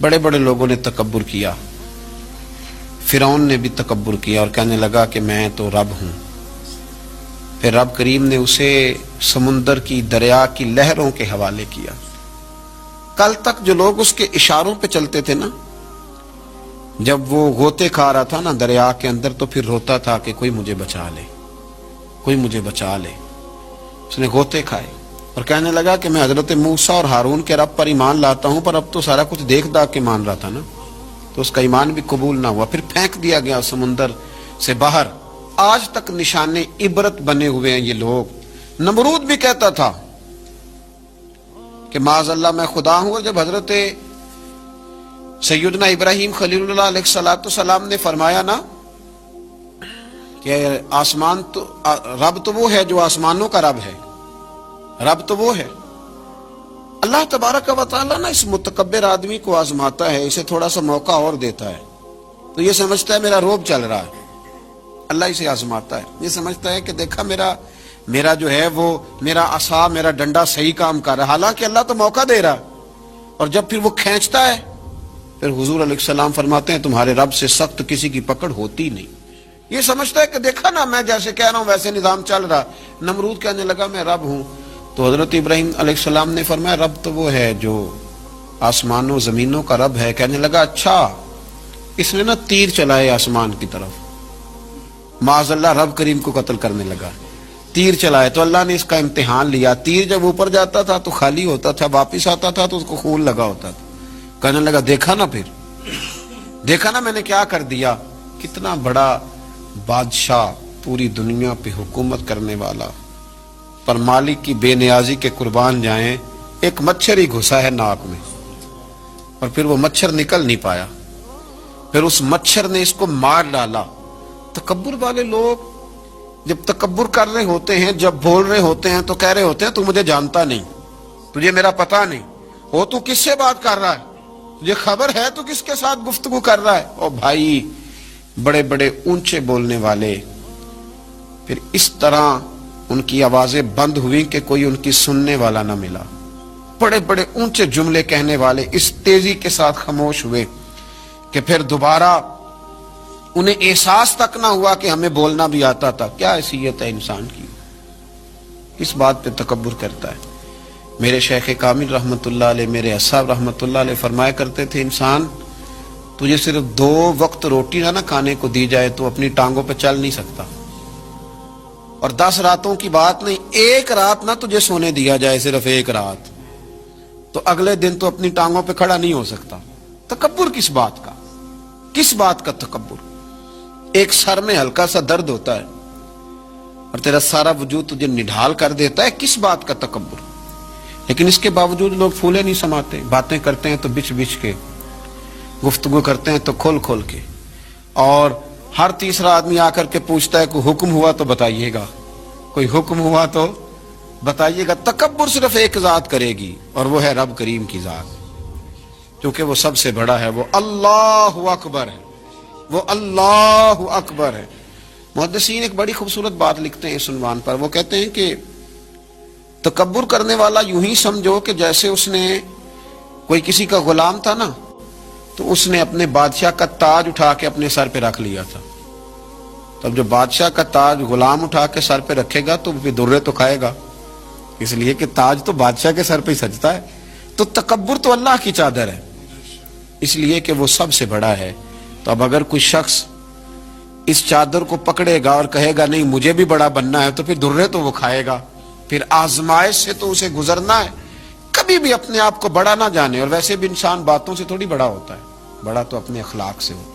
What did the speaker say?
بڑے بڑے لوگوں نے تکبر کیا، فرعون نے بھی تکبر کیا اور کہنے لگا کہ میں تو رب ہوں۔ پھر رب کریم نے اسے سمندر کی، دریا کی لہروں کے حوالے کیا۔ کل تک جو لوگ اس کے اشاروں پہ چلتے تھے نا، جب وہ غوطے کھا رہا تھا نا دریا کے اندر، تو پھر روتا تھا کہ کوئی مجھے بچا لے، کوئی مجھے بچا لے۔ اس نے غوطے کھائے اور کہنے لگا کہ میں حضرت موسیٰ اور ہارون کے رب پر ایمان لاتا ہوں، پر اب تو سارا کچھ دیکھ داکھ کے مان رہا تھا نا، تو اس کا ایمان بھی قبول نہ ہوا۔ پھر پھینک دیا گیا سمندر سے باہر۔ آج تک نشان عبرت بنے ہوئے ہیں یہ لوگ۔ نمرود بھی کہتا تھا کہ معاذ اللہ میں خدا ہوں، اور جب حضرت سیدنا ابراہیم خلیل اللہ علیہ السلام نے فرمایا نا کہ آسمان تو رب تو وہ ہے جو آسمانوں کا رب ہے، رب تو وہ ہے۔ اللہ تبارک و تعالیٰ نا اس متکبر آدمی کو آزماتا ہے، اسے تھوڑا سا موقع اور دیتا ہے، تو یہ سمجھتا ہے میرا روب چل رہا ہے۔ اللہ اسے آزماتا ہے، یہ سمجھتا ہے کہ دیکھا میرا جو ہے وہ میرا عصا، میرا ڈنڈا صحیح کام کر رہا ہے، حالانکہ اللہ تو موقع دے رہا ہے۔ اور جب پھر وہ کھینچتا ہے، پھر حضور علیہ السلام فرماتے ہیں تمہارے رب سے سخت کسی کی پکڑ ہوتی نہیں۔ یہ سمجھتا ہے کہ دیکھا نا میں جیسے کہہ رہا ہوں ویسے نظام چل رہا۔ نمرود کہنے لگا میں رب ہوں، تو حضرت ابراہیم علیہ السلام نے فرمایا رب تو وہ ہے جو آسمانوں زمینوں کا رب ہے۔ کہنے لگا اچھا، اس نے نا تیر چلائے آسمان کی طرف، معاذ اللہ رب کریم کو قتل کرنے لگا۔ تیر چلائے تو اللہ نے اس کا امتحان لیا۔ تیر جب اوپر جاتا تھا تو خالی ہوتا تھا، واپس آتا تھا تو اس کو خون لگا ہوتا تھا۔ کہنے لگا دیکھا نا، پھر دیکھا نا میں نے کیا کر دیا۔ کتنا بڑا بادشاہ، پوری دنیا پہ حکومت کرنے والا، پر مالک کی بے نیازی کے قربان جائیں، ایک مچھر ہی گھسا ہے ناک میں، اور پھر وہ مچھر نکل نہیں پایا، پھر اس مچھر نے اس کو مار ڈالا۔ تکبر والے لوگ جب تکبر کر رہے ہوتے ہیں، جب بول رہے ہوتے ہیں، تو کہہ رہے ہوتے ہیں تو مجھے جانتا نہیں، تجھے میرا پتہ نہیں، وہ تو کس سے بات کر رہا ہے، تجھے خبر ہے تو کس کے ساتھ گفتگو کر رہا ہے۔ او بھائی، بڑے بڑے اونچے بولنے والے، پھر اس طرح ان کی آوازیں بند ہوئی کہ کوئی ان کی سننے والا نہ ملا۔ بڑے بڑے اونچے جملے کہنے والے اس تیزی کے ساتھ خاموش ہوئے کہ پھر دوبارہ انہیں احساس تک نہ ہوا کہ ہمیں بولنا بھی آتا تھا۔ کیا حیثیت ہے انسان کی، اس بات پہ تکبر کرتا ہے۔ میرے شیخ کامل رحمت اللہ علیہ، میرے اصحاب رحمت اللہ علیہ فرمایا کرتے تھے انسان تجھے صرف 2 وقت روٹی نہ کھانے کو دی جائے تو اپنی ٹانگوں پہ چل نہیں سکتا، اور 10 راتوں کی بات نہیں، 1 رات نہ تجھے سونے دیا جائے، صرف 1 رات، تو اگلے دن تو اپنی ٹانگوں پہ کھڑا نہیں ہو سکتا۔ تکبر کس بات کا، کس بات کا تکبر؟ ایک سر میں ہلکا سا درد ہوتا ہے اور تیرا سارا وجود تجھے نڈھال کر دیتا ہے، کس بات کا تکبر؟ لیکن اس کے باوجود لوگ پھولے نہیں سماتے، باتیں کرتے ہیں تو بچ بچ کے، گفتگو کرتے ہیں تو کھول کھول کے، اور ہر تیسرا آدمی آ کر کے پوچھتا ہے کوئی حکم ہوا تو بتائیے گا، کوئی حکم ہوا تو بتائیے گا۔ تکبر صرف ایک ذات کرے گی، اور وہ ہے رب کریم کی ذات، کیونکہ وہ سب سے بڑا ہے، وہ اللہ اکبر ہے، وہ اللہ اکبر ہے۔ محدثین ایک بڑی خوبصورت بات لکھتے ہیں اس عنوان پر، وہ کہتے ہیں کہ تکبر کرنے والا یوں ہی سمجھو کہ جیسے اس نے کوئی کسی کا غلام تھا نا، تو اس نے اپنے بادشاہ کا تاج اٹھا کے اپنے سر پہ رکھ لیا تھا۔ تب جو بادشاہ کا تاج غلام اٹھا کے سر پہ رکھے گا تو وہ درے تو کھائے گا، اس لیے کہ تاج تو بادشاہ کے سر پہ ہی سجتا ہے۔ تو تکبر تو اللہ کی چادر ہے، اس لیے کہ وہ سب سے بڑا ہے۔ تو اب اگر کوئی شخص اس چادر کو پکڑے گا اور کہے گا نہیں مجھے بھی بڑا بننا ہے، تو پھر درے تو وہ کھائے گا، پھر آزمائش سے تو اسے گزرنا ہے۔ کبھی بھی اپنے آپ کو بڑا نہ جانے، اور ویسے بھی انسان باتوں سے تھوڑی بڑا ہوتا ہے، بڑا تو اپنے اخلاق سے ہوتا ہے۔